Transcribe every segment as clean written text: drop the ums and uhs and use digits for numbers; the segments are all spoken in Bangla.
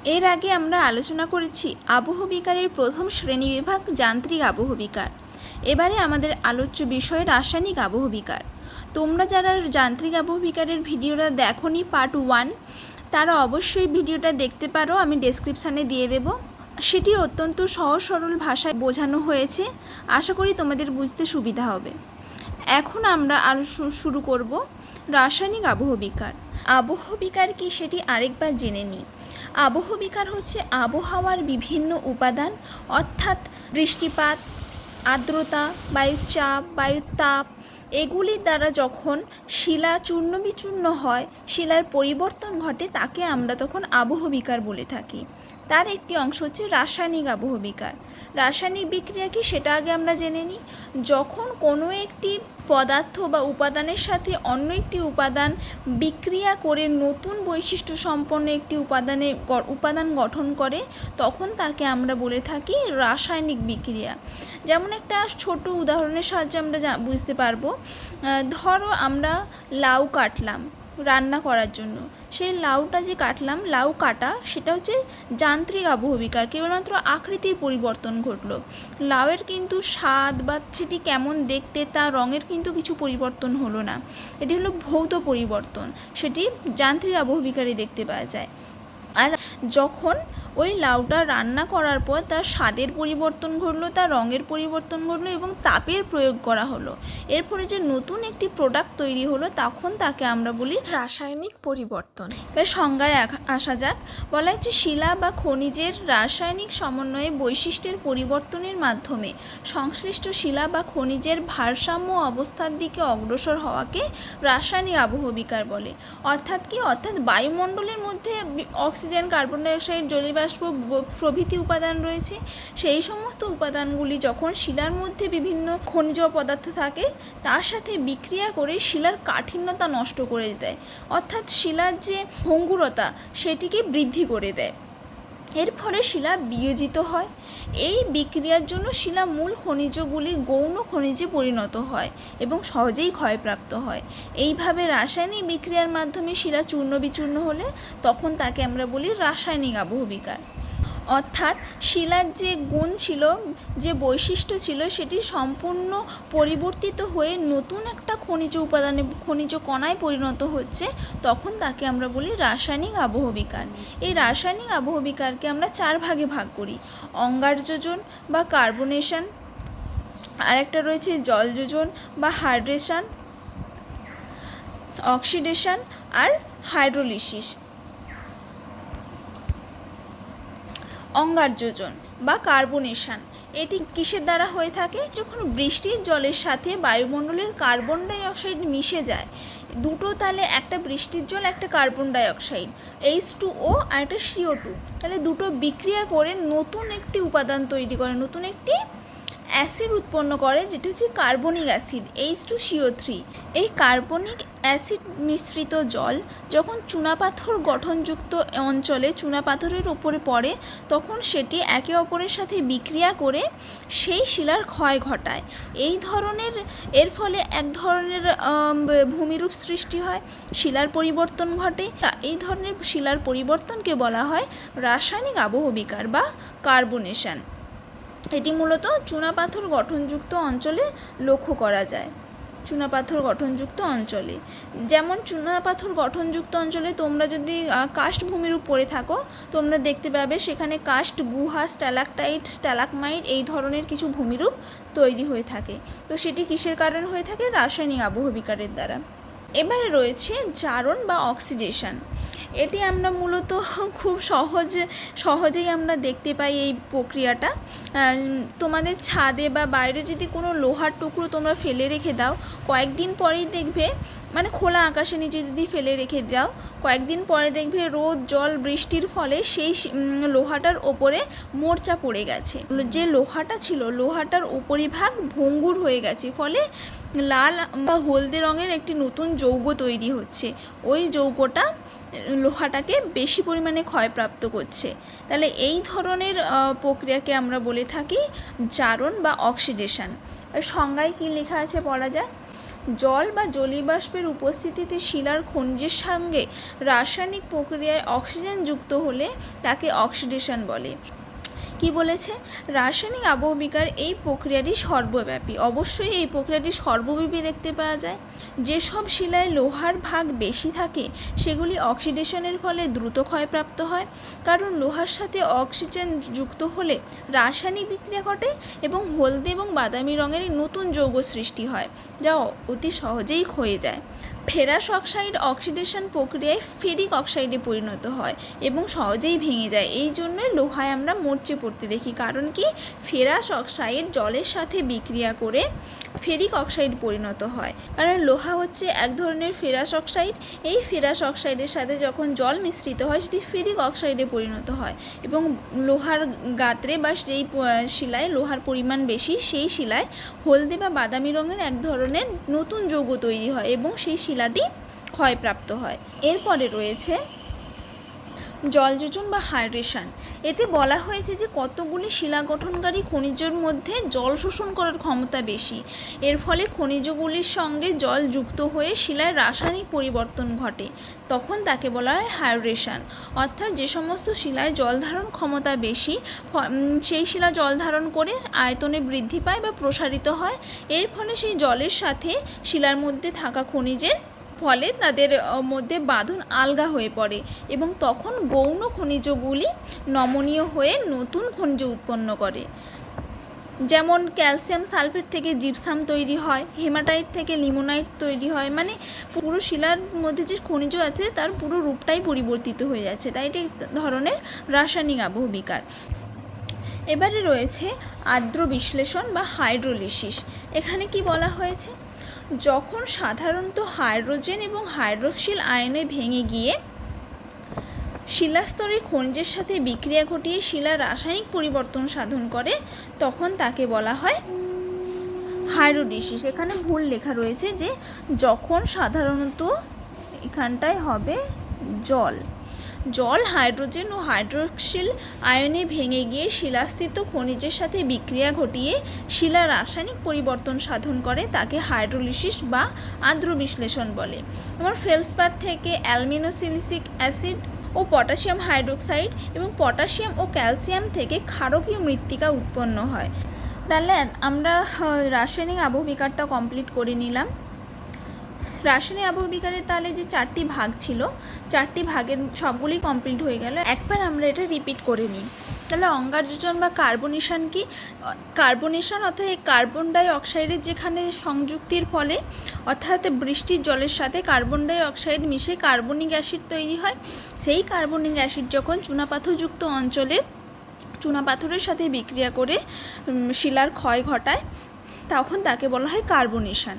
এর আগে আমরা আলোচনা করেছি আবহবিকারের প্রথম শ্রেণীবিভাগ যান্ত্রিক আবহবিকার। এবারে আমাদের আলোচ্য বিষয় রাসায়নিক আবহবিকার। তোমরা যারা যান্ত্রিক আবহবিকারের ভিডিওটা দেখোনি পার্ট 1, তারা অবশ্যই ভিডিওটা দেখতে পারো, আমি ডেসক্রিপশানে দিয়ে দেব। সেটি অত্যন্ত সহজ সরল ভাষায় বোঝানো হয়েছে, আশা করি তোমাদের বুঝতে সুবিধা হবে। এখন আমরা শুরু করব রাসায়নিক আবহবিকার। আবহবিকার কি সেটি আরেকবার জেনে নিই। আবহবিকার হচ্ছে আবহাওয়ার বিভিন্ন উপাদান, অর্থাৎ বৃষ্টিপাত, আর্দ্রতা, বায়ুর চাপ, বায়ুর তাপ, এগুলির দ্বারা যখন শিলা চূর্ণ বিচূর্ণ হয়, শিলার পরিবর্তন ঘটে, তাকে আমরা তখন আবহবিকার বলে থাকি। তার একটি অংশ হচ্ছে রাসায়নিক আবহবিকার। রাসায়নিক বিক্রিয়া কি সেটা আগে আমরা জেনে নিই। যখন কোনো একটি পদার্থ বা উপাদানের সাথে অন্য একটি উপাদান বিক্রিয়া করে নতুন বৈশিষ্ট্য সম্পন্ন একটি উপাদান গঠন করে, তখন তাকে আমরা বলে থাকি রাসায়নিক বিক্রিয়া। যেমন একটা ছোট উদাহরণের সাহায্যে আমরা বুঝতে পারবো। ধরো আমরা লাউ কাটলাম রান্না করার জন্য, সেই লাউটা যে কাটলাম, লাউ কাটা সেটা হচ্ছে যান্ত্রিক আবহবিকার, কেবলমাত্র আকৃতির পরিবর্তন ঘটলো। লাউয়ের কিন্তু স্বাদ বা সেটি কেমন দেখতে, তার রঙের কিন্তু কিছু পরিবর্তন হলো না, এটি হলো ভৌত পরিবর্তন, সেটি যান্ত্রিক আবহবিকারে দেখতে পাওয়া যায়। আর যখন ওই লাউটা রান্না করার পর তার স্বাদের পরিবর্তন ঘটলো, তার রঙের পরিবর্তন ঘটলো এবং তাপের প্রয়োগ করা হলো, এর ফলে যে নতুন একটি প্রোডাক্ট তৈরি হলো, তখন তাকে আমরা বলি রাসায়নিক পরিবর্তন। এর সংজ্ঞায় আসা যাক। বলা হচ্ছে শিলা বা খনিজের রাসায়নিক সমন্বয়ে বৈশিষ্ট্যের পরিবর্তনের মাধ্যমে সংশ্লিষ্ট শিলা বা খনিজের ভারসাম্য অবস্থার দিকে অগ্রসর হওয়াকে রাসায়নিক আবহবিকার বলে। অর্থাৎ বায়ুমণ্ডলের মধ্যে অক্সিজেন, কার্বন ডাইঅক্সাইড, জলীয়বাষ্প প্রভৃতি উপাদান রয়েছে। সেই সমস্ত উপাদানগুলি যখন শিলার মধ্যে বিভিন্ন খনিজ পদার্থ থাকে, তার সাথে বিক্রিয়া করে শিলার কাঠিন্যতা নষ্ট করে দেয়, অর্থাৎ শিলার যে ভঙ্গুরতা সেটিকে বৃদ্ধি করে দেয়। এর ফলে শিলা বিয়োজিত হয়। এই বিক্রিয়ার জন্য শিলা মূল খনিজগুলি গৌণ খনিজে পরিণত হয় এবং সহজেই ক্ষয়প্রাপ্ত হয়। এইভাবে রাসায়নিক বিক্রিয়ার মাধ্যমে শিলা চূর্ণ বিচূর্ণ হলে তখন তাকে আমরা বলি রাসায়নিক আবহবিকার। অর্থাৎ শিলার যে গুণ ছিল, যে বৈশিষ্ট্য ছিল, সেটি সম্পূর্ণ পরিবর্তিত হয়ে নতুন একটা খনিজ কণায় পরিণত হচ্ছে, তখন তাকে আমরা বলি রাসায়নিক আবহবিকার। এই রাসায়নিক আবহবিকারকে আমরা 4 ভাগে ভাগ করি: অঙ্গারযোজন বা কার্বনেশন, আরেকটা রয়েছে জলযোজন বা হাইড্রেশন, অক্সিডেশন আর হাইড্রোলিসিস। অঙ্গারযোজন বা কার্বনেশন এটি কিসের দ্বারা হয়ে থাকে? যখন বৃষ্টির জলের সাথে বায়ুমণ্ডলের কার্বন ডাইঅক্সাইড মিশে যায়, দুটো, তাহলে একটা বৃষ্টির জল, একটা কার্বন ডাইঅক্সাইড, H2O আর একটা CO2, তাহলে দুটো বিক্রিয়া করে নতুন একটি উপাদান তৈরি করে, নতুন একটি অ্যাসিড উৎপন্ন করে, যেটা হচ্ছে কার্বনিক অ্যাসিড H2CO3। এই কার্বনিক অ্যাসিড মিশ্রিত জল যখন চুনাপাথর গঠনযুক্ত অঞ্চলে চুনাপাথরের ওপরে পড়ে, তখন সেটি একে অপরের সাথে বিক্রিয়া করে সেই শিলার ক্ষয় ঘটায়। এর ফলে এক ধরনের ভূমিরূপ সৃষ্টি হয়, শিলার পরিবর্তন ঘটে। এই ধরনের শিলার পরিবর্তনকে বলা হয় রাসায়নিক আবহবিকার বা কার্বনেশন। এটি মূলত চুনাপাথর গঠনযুক্ত অঞ্চলে লক্ষ্য করা যায়। চুনাপাথর গঠনযুক্ত অঞ্চলে, যেমন চুনাপাথর গঠনযুক্ত অঞ্চলে তোমরা যদি কাস্ট ভূমিরূপ পড়ে থাকো, তোমরা দেখতে পাবে সেখানে কাস্ট, গুহা, স্ট্যালাকটাইট, স্ট্যালাকমাইট এই ধরনের কিছু ভূমিরূপ তৈরি হয়ে থাকে। তো সেটি কিসের কারণে হয়ে থাকে? রাসায়নিক আবহবিকারের দ্বারা। এবারে রয়েছে জারণ বা অক্সিডেশন। এটি আমরা মূলত খুব সহজেই আমরা দেখতে পাই এই প্রক্রিয়াটা। তোমাদের ছাদে বা বাইরে যদি কোনো লোহার টুকরো তোমরা ফেলে রেখে দাও, কয়েকদিন পরেই দেখবে, মানে খোলা আকাশের নিচে যদি ফেলে রেখে দাও, কয়েকদিন পরে দেখবে রোদ, জল, বৃষ্টির ফলে সেই লোহাটার ওপরে মোর্চা পড়ে গেছে। যে লোহাটা ছিল, লোহাটার উপরিভাগ ভঙ্গুর হয়ে গেছে, ফলে লাল বা হলদে রঙের একটি নতুন যৌগ তৈরি হচ্ছে। ওই যৌগটা লোহাটাকে বেশি পরিমাণে ক্ষয়প্রাপ্ত করছে। তাহলে এই ধরনের প্রক্রিয়াকে আমরা বলে থাকি জারণ বা অক্সিডেশন। আর সংজ্ঞায় কী লেখা আছে পড়া যায়। জল বা জলীয়বাষ্পের উপস্থিতিতে শিলার খনিজের সঙ্গে রাসায়নিক প্রক্রিয়ায় অক্সিজেন যুক্ত হলে তাকে অক্সিডেশন বলে। কি বলেছে? রাসায়নিক আবহবিকার এই প্রক্রিয়াটি সর্বব্যাপী। অবশ্যই এই প্রক্রিয়াটি সর্বব্যাপী দেখতে পাওয়া যায়। যেসব শিলায় লোহার ভাগ বেশি থাকে সেগুলি অক্সিডেশনের ফলে দ্রুত ক্ষয়প্রাপ্ত হয়, কারণ লোহার সাথে অক্সিজেন যুক্ত হলে রাসায়নিক বিক্রিয়া ঘটে এবং হলদে এবং বাদামি রঙের নতুন যৌগ সৃষ্টি হয়, যা অতি সহজেই ক্ষয়ে যায়। ফেরাস অক্সাইড অক্সিডেশন প্রক্রিয়ায় ফেরিক অক্সাইডে পরিণত হয় এবং সহজেই ভেঙে যায়। এই জন্যই লোহায় আমরা মরচে পড়তে দেখি, কারণ কি ফেরাস অক্সাইড জলের সাথে বিক্রিয়া করে ফেরিক অক্সাইড পরিণত হয়। কারণ লোহা হচ্ছে এক ধরনের ফেরাস অক্সাইড। এই ফেরাস অক্সাইডের সাথে যখন জল মিশ্রিত হয় সেটি ফেরিক অক্সাইডে পরিণত হয় এবং লোহার গাত্রে বা যেই শিলায় লোহার পরিমাণ বেশি সেই শিলায় হলদে বা বাদামি রঙের এক ধরনের নতুন যৌগ তৈরি হয় এবং সেই শিলাটি ক্ষয়প্রাপ্ত হয়। এরপরে রয়েছে জলযোজন বা হাইড্রেশন। এতে বলা হয়েছে যে কতগুলি শিলা গঠনকারী খনিজের মধ্যে জল শোষণ করার ক্ষমতা বেশি। এর ফলে খনিজগুলির সঙ্গে জল যুক্ত হয়ে শিলায় রাসায়নিক পরিবর্তন ঘটে, তখন তাকে বলা হয় হাইড্রেশন। অর্থাৎ যে সমস্ত শিলায় জল ধারণ ক্ষমতা বেশি সেই শিলা জল ধারণ করে আয়তনে বৃদ্ধি পায় বা প্রসারিত হয়। এর ফলে সেই জলের সাথে শিলার মধ্যে থাকা খনিজের ফলে তাদের মধ্যে বাঁধন আলগা হয়ে পড়ে এবং তখন গৌণ খনিজগুলি নমনীয় হয়ে নতুন খনিজ উৎপন্ন করে। যেমন ক্যালসিয়াম সালফেট থেকে জিপসাম তৈরি হয়, হেমাটাইট থেকে লিমোনাইট তৈরি হয়। মানে পুরো শিলার মধ্যে যে খনিজ আছে তার পুরো রূপটাই পরিবর্তিত হয়ে যাচ্ছে, তাই এটি এক ধরনের রাসায়নিক আবহবিকার। এবারে রয়েছে আর্দ্র বিশ্লেষণ বা হাইড্রোলিসিস। এখানে কি বলা হয়েছে? যখন সাধারণত হাইড্রোজেন এবং হাইড্রক্সিল আয়নে ভেঙে গিয়ে শিলাস্তরে খনিজের সাথে বিক্রিয়া ঘটিয়ে শিলা রাসায়নিক পরিবর্তন সাধন করে তখন তাকে বলা হয় হাইড্রোলিসিস। এখানে ভুল লেখা রয়েছে যে যখন সাধারণত, এখানটায় হবে জল হাইড্রোজেন ও হাইড্রক্সিল আয়নে ভেঙে গিয়ে শিলাস্থিত খনিজের সাথে বিক্রিয়া ঘটিয়ে শিলা রাসায়নিক পরিবর্তন সাধন করে তাকে হাইড্রোলিসিস বা আর্দ্র বিশ্লেষণ বলে। আমার ফেলসপার থেকে অ্যালমিনোসিলিসিক অ্যাসিড ও পটাশিয়াম হাইড্রোক্সাইড এবং পটাশিয়াম ও ক্যালসিয়াম থেকে ক্ষারকীয় মৃত্তিকা উৎপন্ন হয়। তাহলে আমরা রাসায়নিক আবহবিকারটা কমপ্লিট করে নিলাম। রাসায়নিক আবহবিকারের তাহলে যে 4টি ভাগ ছিল, 4টি ভাগের সবগুলি কমপ্লিট হয়ে গেল। একবার আমরা এটা রিপিট করে নিই। তাহলে অঙ্গারযোজন বা কার্বনেশন কি? কার্বনেশন অর্থাৎ কার্বন ডাই অক্সাইডের যেখানে সংযুক্তির ফলে অর্থাৎ বৃষ্টির জলের সাথে কার্বন ডাই অক্সাইড মিশে কার্বনিক অ্যাসিড তৈরি হয়। সেই কার্বনিক অ্যাসিড যখন চুনাপাথরযুক্ত অঞ্চলে চুনাপাথরের সাথে বিক্রিয়া করে শিলার ক্ষয় ঘটায় তখন তাকে বলা হয় কার্বনেশন।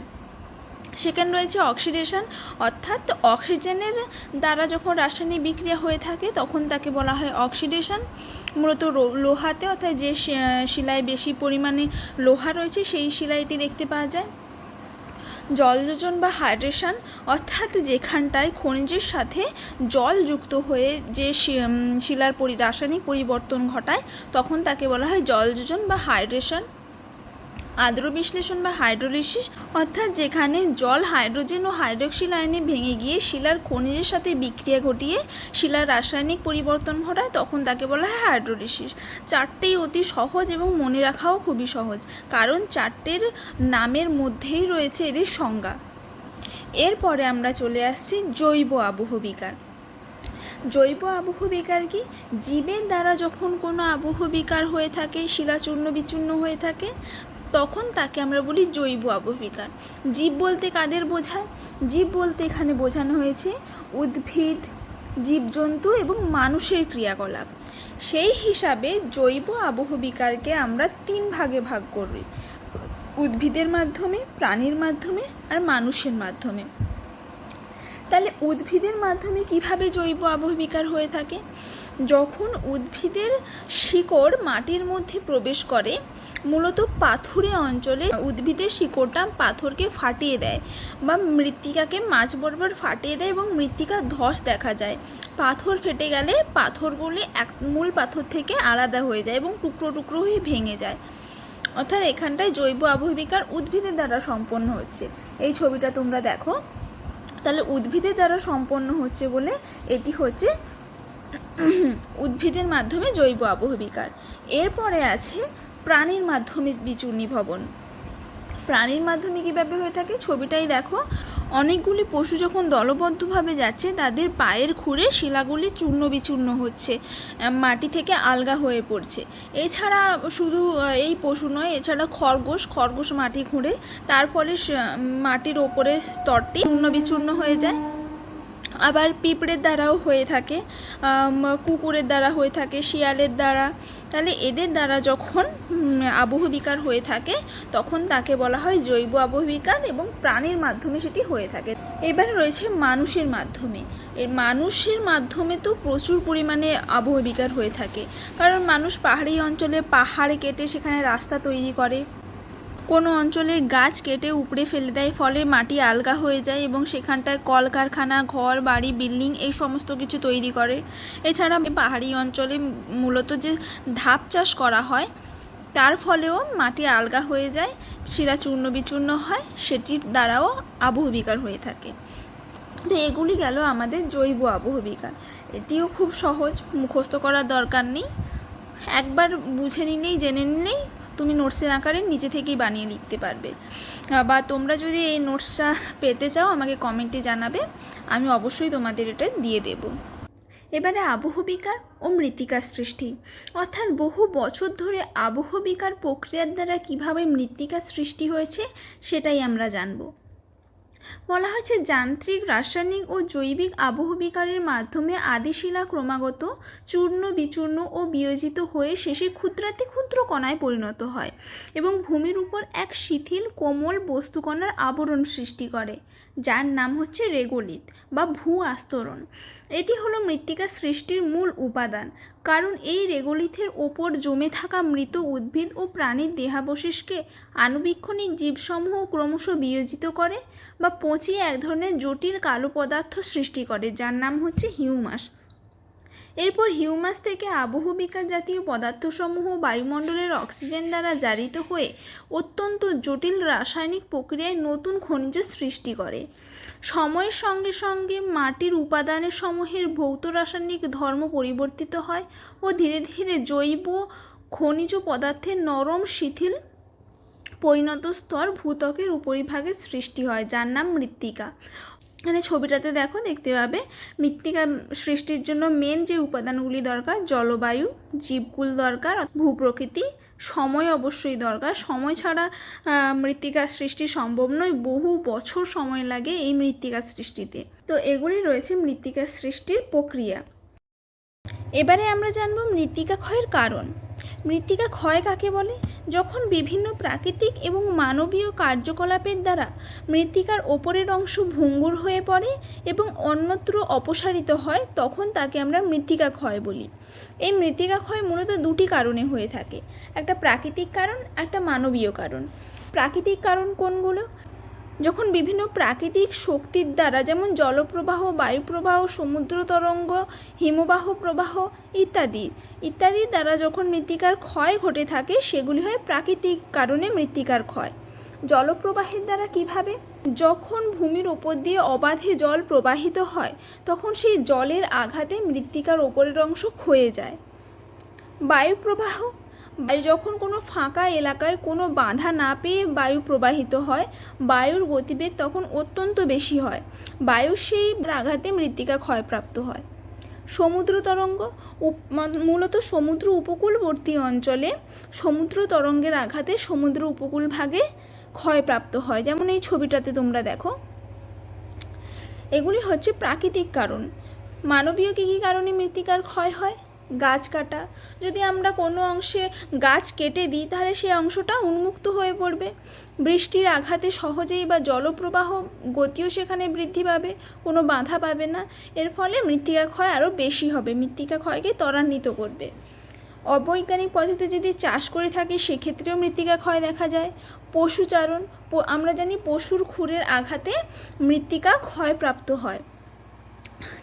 সেকেন্ড রয়েছে অক্সিডেশন, অর্থাৎ অক্সিজেনের দ্বারা যখন রাসায়নিক বিক্রিয়া হয়ে থাকে তখন তাকে বলা হয় অক্সিডেশন। মূলত লোহাতে অর্থাৎ যে শিলায় বেশি পরিমাণে লোহা রয়েছে সেই শিলাইটি দেখতে পাওয়া যায়। জলযোজন বা হাইড্রেশন, অর্থাৎ যেখানটায় খনিজের সাথে জল যুক্ত হয়ে যে শিলার রাসায়নিক পরিবর্তন ঘটায় তখন তাকে বলা হয় জলযোজন বা হাইড্রেশন। আর্দ্র বিশ্লেষণ বা হাইড্রোলিসিস, অর্থাৎ যেখানে জল হাইড্রোজেন ও হাইড্রক্সিল আয়নে ভেঙে গিয়ে শিলার খনিজের সাথে বিক্রিয়া ঘটিয়ে শিলার রাসায়নিক পরিবর্তন ঘটায় তখন তাকে বলা হয় হাইড্রোলিসিস। 4টেই অতি সহজ এবং মনে রাখাও খুবই সহজ, কারণ 4টের নামের মধ্যেই রয়েছে এদের সংজ্ঞা। এরপরে আমরা চলে আসছি জৈব আবহবিকার। জৈব আবহবিকার কি? জীবের দ্বারা যখন কোনো আবহবিকার হয়ে থাকে, শিলা চূর্ণ বিচূর্ণ হয়ে থাকে তখন তাকে আমরা বলি জৈব আবহবিকার। জীব বলতে কাদের বোঝায়? জীব বলতে এখানে বোঝানো হয়েছে উদ্ভিদ, জীবজন্তু এবং মানুষের ক্রিয়াকলাপ। সেই হিসাবে জৈব আবহবিকারকে আমরা 3 ভাগে ভাগ করি, উদ্ভিদের মাধ্যমে, প্রাণীর মাধ্যমে আর মানুষের মাধ্যমে। তাহলে উদ্ভিদের মাধ্যমে কিভাবে জৈব আবহবিকার হয়ে থাকে? যখন উদ্ভিদের শিকড় মাটির মধ্যে প্রবেশ করে, মূলত পাথুরে অঞ্চলে উদ্ভিদের শিকড়টা পাথরকে ফাটিয়ে দেয় বা মৃত্তিকাকে মাঝ বরাবর ফাটিয়ে দেয় এবং মৃত্তিকার ধস দেখা যায়। পাথর ফেটে গেলে পাথরগুলি মূল পাথর থেকে আলাদা হয়ে যায় এবং টুকরো টুকরো হয়ে ভেঙে যায়। অর্থাৎ এখানটায় জৈব আবহবিকার উদ্ভিদের দ্বারা সম্পন্ন হচ্ছে। এই ছবিটা তোমরা দেখো, তাহলে উদ্ভিদের দ্বারা সম্পন্ন হচ্ছে বলে এটি হচ্ছে উদ্ভিদের মাধ্যমে জৈব আবহবিকার। এরপরে আছে প্রাণীর মাধ্যমে বিচূর্ণীভবন। প্রাণীর মাধ্যমে কীভাবে হয়ে থাকে, ছবিটাই দেখো। অনেকগুলি পশু যখন দলবদ্ধভাবে যাচ্ছে তাদের পায়ের খুঁড়ে শিলাগুলি চূর্ণ বিচূর্ণ হচ্ছে, মাটি থেকে আলগা হয়ে পড়ছে। এছাড়া শুধু এই পশু নয়, এছাড়া খরগোশ মাটি খুঁড়ে, তার ফলে মাটির ওপরের স্তরটি চূর্ণ বিচূর্ণ হয়ে যায়। আবার পিঁপড়ের দ্বারাও হয়ে থাকে, কুকুরের দ্বারা হয়ে থাকে, শিয়ালের দ্বারা। তাহলে এদের দ্বারা যখন আবহবিকার হয়ে থাকে তখন তাকে বলা হয় জৈব আবহবিকার, এবং প্রাণীর মাধ্যমে সেটি হয়ে থাকে। এবারে রয়েছে মানুষের মাধ্যমে। এই মানুষের মাধ্যমে তো প্রচুর পরিমাণে আবহবিকার হয়ে থাকে, কারণ মানুষ পাহাড়ি অঞ্চলে পাহাড় কেটে সেখানে রাস্তা তৈরি করে, কোনো অঞ্চলে গাছ কেটে উপড়ে ফেলে দেয়, ফলে মাটি আলগা হয়ে যায় এবং সেখানটায় কলকারখানা, ঘর বাড়ি, বিল্ডিং এই সমস্ত কিছু তৈরি করে। এছাড়া পাহাড়ি অঞ্চলে মূলত যে ধাপ চাষ করা হয় তার ফলেও মাটি আলগা হয়ে যায়, শিলা চূর্ণ বিচূর্ণ হয়, সেটির দ্বারাও আবহবিকার হয়ে থাকে। তো এগুলি গেল আমাদের জৈব আবহবিকার। এটিও খুব সহজ, মুখস্থ করার দরকার নেই, একবার বুঝে নিলেই জেনে নিলেই তুমি নোটসের আকারে নিজে থেকেই বানিয়ে লিখতে পারবে। বা তোমরা যদি এই নোটসটা পেতে চাও আমাকে কমেন্টে জানাবে, আমি অবশ্যই তোমাদের এটা দিয়ে দেব। এবারে আবহবিকার ও মৃত্তিকার সৃষ্টি, অর্থাৎ বহু বছর ধরে আবহবিকার প্রক্রিয়ার দ্বারা কীভাবে মৃত্তিকার সৃষ্টি হয়েছে সেটাই আমরা জানব। বলা হয়েছে যান্ত্রিক, রাসায়নিক ও জৈবিক আবহবিকারের মাধ্যমে আদিশিলা ক্রমাগত চূর্ণ বিচূর্ণ ও বিয়োজিত হয়ে শেষে ক্ষুদ্রাতি ক্ষুদ্র কণায় পরিণত হয় এবং ভূমির উপর এক শিথিল কোমল বস্তুকণার আবরণ সৃষ্টি করে, যার নাম হচ্ছে রেগোলিথ বা ভূ আস্তরণ। এটি হলো মৃত্তিকা সৃষ্টির মূল উপাদান, কারণ এই রেগোলিথের ওপর জমে থাকা মৃত উদ্ভিদ ও প্রাণীর দেহাবশেষকে আণুবীক্ষণিক জীবসমূহ ক্রমশ বিয়োজিত করে বা পচিয়ে এক ধরনের জটিল কালো পদার্থ সৃষ্টি করে, যার নাম হচ্ছে হিউমাস। এরপর হিউমাস থেকে আবহবিকার জাতীয় পদার্থসমূহ বায়ুমণ্ডলের অক্সিজেন দ্বারা জারিত হয়ে অত্যন্ত জটিল রাসায়নিক প্রক্রিয়ায় নতুন খনিজ সৃষ্টি করে। সময়ের সঙ্গে সঙ্গে মাটির উপাদানের সমূহের ভৌত রাসায়নিক ধর্ম পরিবর্তিত হয় ও ধীরে ধীরে জৈব খনিজ পদার্থের নরম শিথিল পরিণত স্তর ভূত্বকের উপরিভাগে সৃষ্টি হয়, যার নাম মৃত্তিকা। এখানে ছবিটাতে দেখো, দেখতে পাবে মৃত্তিকা সৃষ্টির জন্য মেন যে উপাদানগুলি দরকার, জলবায়ু, জীবকুল দরকার, ভূপ্রকৃতি, সময় অবশ্যই দরকার। সময় ছাড়া মৃত্তিকা সৃষ্টি সম্ভব নয়, বহু বছর সময় লাগে এই মৃত্তিকা সৃষ্টিতে। তো এগুলি রয়েছে মৃত্তিকা সৃষ্টির প্রক্রিয়া। এবারে আমরা জানব মৃত্তিকা ক্ষয়ের কারণ। মৃত্তিকা ক্ষয় কাকে বলে? যখন বিভিন্ন প্রাকৃতিক এবং মানবীয় কার্যকলাপের দ্বারা মৃত্তিকার ওপরের অংশ ভঙ্গুর হয়ে পড়ে এবং অন্যত্র অপসারিত হয়, তখন তাকে আমরা মৃত্তিকা ক্ষয় বলি। এই মৃত্তিকা ক্ষয় মূলত দুটি কারণে হয়ে থাকে, একটা প্রাকৃতিক কারণ, একটা মানবীয় কারণ। প্রাকৃতিক কারণ কোনগুলো? যখন বিভিন্ন প্রাকৃতিক শক্তির দ্বারা, যেমন জলপ্রবাহ, বায়ুপ্রবাহ, সমুদ্র তরঙ্গ, হিমবাহ প্রবাহ ইত্যাদির দ্বারা যখন মৃত্তিকার ক্ষয় ঘটে থাকে, সেগুলি হয় প্রাকৃতিক কারণে মৃত্তিকার ক্ষয়। জলপ্রবাহের দ্বারা কিভাবে? যখন ভূমির ওপর দিয়ে অবাধে জল প্রবাহিত হয় তখন সেই জলের আঘাতে মৃত্তিকার ওপরের অংশ ক্ষয়ে যায়। বায়ুপ্রবাহ, বায়ু যখন কোনো ফাঁকা এলাকায় কোনো বাধা না পেয়ে বায়ু প্রবাহিত হয়, বায়ুর গতিবেগ তখন অত্যন্ত বেশি হয়, বায়ু সেই আঘাতে মৃত্তিকা ক্ষয়প্রাপ্ত হয়। সমুদ্র তরঙ্গ, মূলত সমুদ্র উপকূলবর্তী অঞ্চলে সমুদ্র তরঙ্গের আঘাতে সমুদ্র উপকূল ভাগে ক্ষয়প্রাপ্ত হয়, যেমন এই ছবিটাতে তোমরা দেখো। এগুলি হচ্ছে প্রাকৃতিক কারণ। মানবীয় কী কী কারণে মৃত্তিকার ক্ষয় হয়? গাছ কাটা, যদি আমরা কোনো অংশে গাছ কেটে দিই তাহলে সেই অংশটা উন্মুক্ত হয়ে পড়বে, বৃষ্টির আঘাতে সহজেই বা জলপ্রবাহ গতিও সেখানে বৃদ্ধি পাবে, কোনো বাধা পাবে না, এর ফলে মৃত্তিকা ক্ষয় আরও বেশি হবে, মৃত্তিকা ক্ষয়কে ত্বরান্বিত করবে। অবৈজ্ঞানিক পদ্ধতিতে যদি চাষ করে থাকি সেক্ষেত্রেও মৃত্তিকা ক্ষয় দেখা যায়। পশুচারণ, আমরা জানি পশুর খুরের আঘাতে মৃত্তিকা ক্ষয়প্রাপ্ত হয়,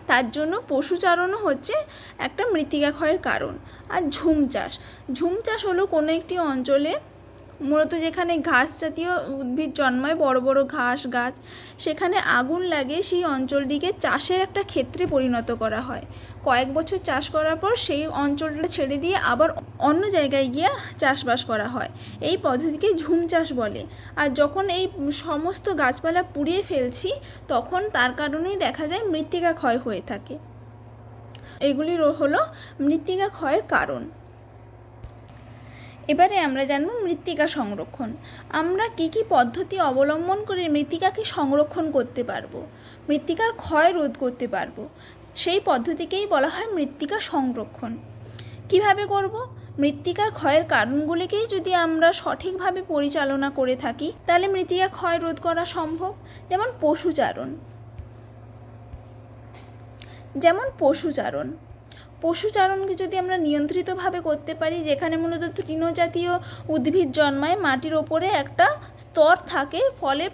তার জন্য পশুচারণও হচ্ছে একটা মৃত্তিকা ক্ষয়ের কারণ। আর ঝুম চাষ হলো কোনো একটি অঞ্চলে মূলত যেখানে ঘাস জাতীয় উদ্ভিদ জন্মায়, বড় বড় ঘাস গাছ, সেখানে আগুন লাগে সেই অঞ্চলটিকে চাষের একটা ক্ষেত্রে পরিণত করা হয়। কয়েক বছর চাষ করার পর সেই অঞ্চলটা ছেড়ে দিয়ে আবার অন্য জায়গায় গিয়ে চাষবাস করা হয়। এই পদ্ধতিকে ঝুম চাষ বলে। আর যখন এই সমস্ত গাছপালা পুড়িয়ে ফেলছি, তখন তার কারণেই দেখা যায় মৃত্তিকা ক্ষয় হয়ে থাকে। এগুলি হলো মৃত্তিকা ক্ষয়ের কারণ। এবারে আমরা জানব মৃত্তিকা সংরক্ষণ। আমরা কি কি পদ্ধতি অবলম্বন করে মৃত্তিকাকে সংরক্ষণ করতে পারবো, মৃত্তিকার ক্ষয় রোধ করতে পারবো, সেই পদ্ধতিকেই বলা হয় মৃত্তিকা সংরক্ষণ। কিভাবে করব? মৃত্তিকার ক্ষয়ের কারণগুলিকেই যদি আমরা সঠিকভাবে পরিচালনা করে থাকি, তাহলে মৃত্তিকা ক্ষয় রোধ করা সম্ভব। যেমন পশুচারণকে যদি আমরা নিয়ন্ত্রিতভাবে করতে পারি, যেখানে মূলত তৃণজাতীয় উদ্ভিদ জন্মায়, মাটির ওপরে একটা স্তর থাকে, ফলে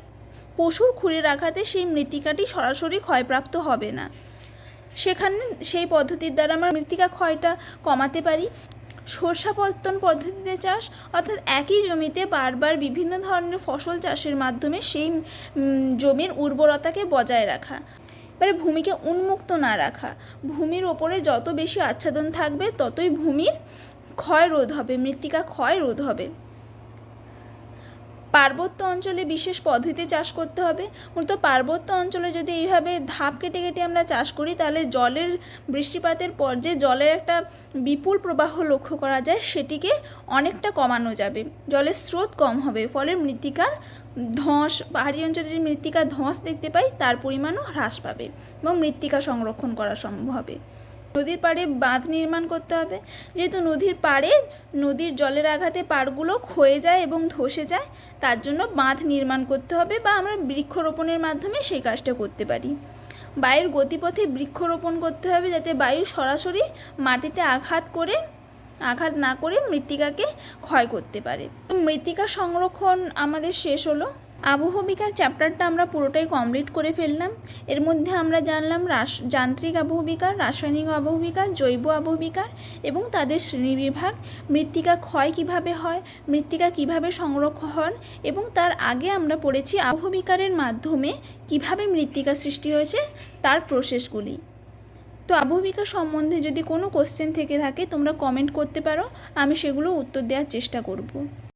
পশুর খুঁড়ির আঘাতে সেই মৃত্তিকাটি সরাসরি ক্ষয়প্রাপ্ত হবে না, সেখানে সেই পদ্ধতির দ্বারা আমরা মৃত্তিকা ক্ষয়টা কমাতে পারি। সরষাপত্তন পদ্ধতিতে চাষ, অর্থাৎ একই জমিতে বারবার বিভিন্ন ধরনের ফসল চাষের মাধ্যমে সেই জমির উর্বরতাকে বজায় রাখা। এবারে ভূমিকে উন্মুক্ত না রাখা। ভূমির ওপরে যত বেশি আচ্ছাদন থাকবে, ততই ভূমির ক্ষয় রোধ হবে, মৃত্তিকা ক্ষয় রোধ হবে। পার্বত্য অঞ্চলে বিশেষ পদ্ধতিতে চাষ করতে হবে। মূলত পার্বত্য অঞ্চলে যদি এইভাবে ধাপ কেটে কেটে আমরা চাষ করি, তাহলে বৃষ্টিপাতের পর যে জলের একটা বিপুল প্রবাহ লক্ষ্য করা যায়, সেটিকে অনেকটা কমানো যাবে। জলের স্রোত কম হবে, ফলে মৃত্তিকার ধস, পাহাড়ি অঞ্চলে যে মৃত্তিকার ধস দেখতে পাই, তার পরিমাণও হ্রাস পাবে এবং মৃত্তিকা সংরক্ষণ করা সম্ভব হবে। নদীর পাড়ে বাঁধ নির্মাণ করতে হবে। যেহেতু নদীর পাড়ে নদীর জলের আঘাতে পাড়গুলো ক্ষয়ে যায় এবং ধসে যায়, তার জন্য বাঁধ নির্মাণ করতে হবে, বা আমরা বৃক্ষরোপণের মাধ্যমে সেই কাজটা করতে পারি। বায়ুর গতিপথে বৃক্ষরোপণ করতে হবে, যাতে বায়ু সরাসরি মাটিতে আঘাত না করে মৃত্তিকাকে ক্ষয় করতে পারে। মৃত্তিকা সংরক্ষণ আমাদের শেষ হলো। আবহবিকার চ্যাপ্টারটা আমরা পুরোটাই কমপ্লিট করে ফেললাম। এর মধ্যে আমরা জানলাম যান্ত্রিক আবহবিকার, রাসায়নিক আবহবিকার, জৈব আবহবিকার এবং তাদের শ্রেণীবিভাগ, মৃত্তিকা ক্ষয় কিভাবে হয়, মৃত্তিকা কিভাবে সংরক্ষণ হয়, এবং তার আগে আমরা পড়েছি আবহবিকারের মাধ্যমে কিভাবে মৃত্তিকা সৃষ্টি হয়েছে তার প্রসেসগুলি। তো আবহবিকা সম্বন্ধে যদি কোনো কোশ্চেন থেকে থাকে, তোমরা কমেন্ট করতে পারো, আমি সেগুলো উত্তর দেওয়ার চেষ্টা করব।